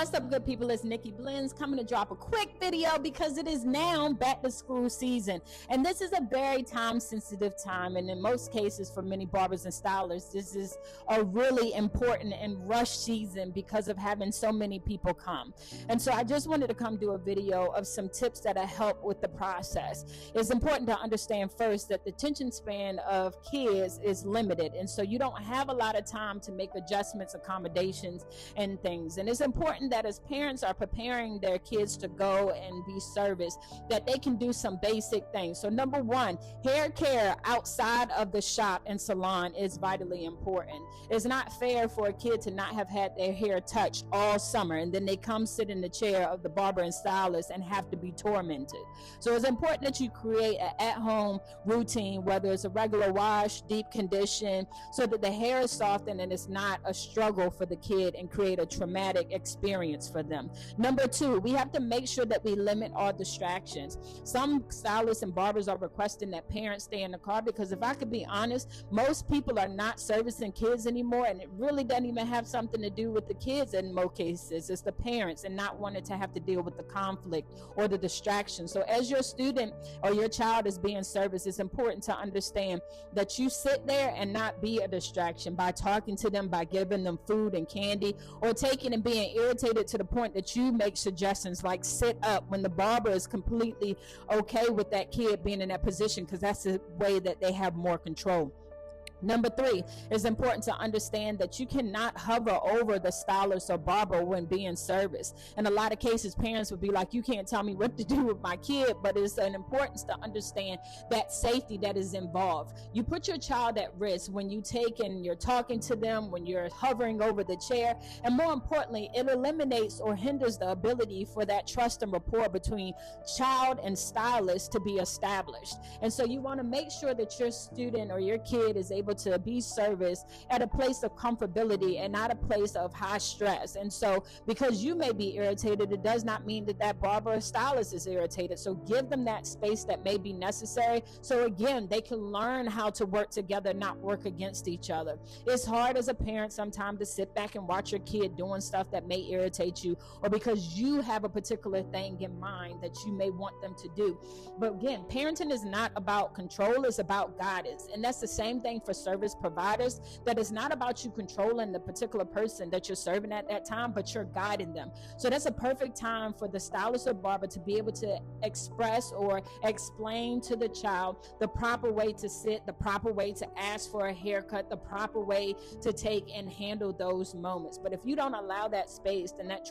What's up, good people? It's Nikki Blends coming to drop a quick video because it is now back to school season, and this is a very time sensitive time, and in most cases for many barbers and stylists this is a really important and rush season because of having so many people come. And so I just wanted to come do a video of some tips that help with the process. It's important to understand first that the attention span of kids is limited, and so you don't have a lot of time to make adjustments, accommodations, and things. And it's important that as parents are preparing their kids to go and be serviced, that they can do some basic things. So number one, hair care outside of the shop and salon is vitally important. It's not fair for a kid to not have had their hair touched all summer and then they come sit in the chair of the barber and stylist and have to be tormented. So it's important that you create an at-home routine, whether it's a regular wash, deep condition, so that the hair is softened and it's not a struggle for the kid and create a traumatic experience for them. Number two, we have to make sure that we limit all distractions. Some stylists and barbers are requesting that parents stay in the car because, if I could be honest, most people are not servicing kids anymore, and it really doesn't even have something to do with the kids in most cases. It's the parents and not wanting to have to deal with the conflict or the distraction. So as your student or your child is being serviced, it's important to understand that you sit there and not be a distraction by talking to them, by giving them food and candy, or taking and being irritated to the point that you make suggestions like sit up when the barber is completely okay with that kid being in that position, because that's the way that they have more control. Number three, it's important to understand that you cannot hover over the stylist or barber when being serviced. In a lot of cases, parents would be like, you can't tell me what to do with my kid, but it's an importance to understand that safety that is involved. You put your child at risk when you take and you're talking to them, when you're hovering over the chair, and more importantly, it eliminates or hinders the ability for that trust and rapport between child and stylist to be established. And so you want to make sure that your student or your kid is able to be serviced at a place of comfortability and not a place of high stress. And so because you may be irritated, it does not mean that that barber or stylist is irritated. So give them that space that may be necessary, so again they can learn how to work together, not work against each other. It's hard as a parent sometimes to sit back and watch your kid doing stuff that may irritate you, or because you have a particular thing in mind that you may want them to do. But again, parenting is not about control, it's about guidance. And that's the same thing for service providers, that it's not about you controlling the particular person that you're serving at that time, but you're guiding them. So that's a perfect time for the stylist or barber to be able to express or explain to the child the proper way to sit, the proper way to ask for a haircut, the proper way to take and handle those moments. But if you don't allow that space, then that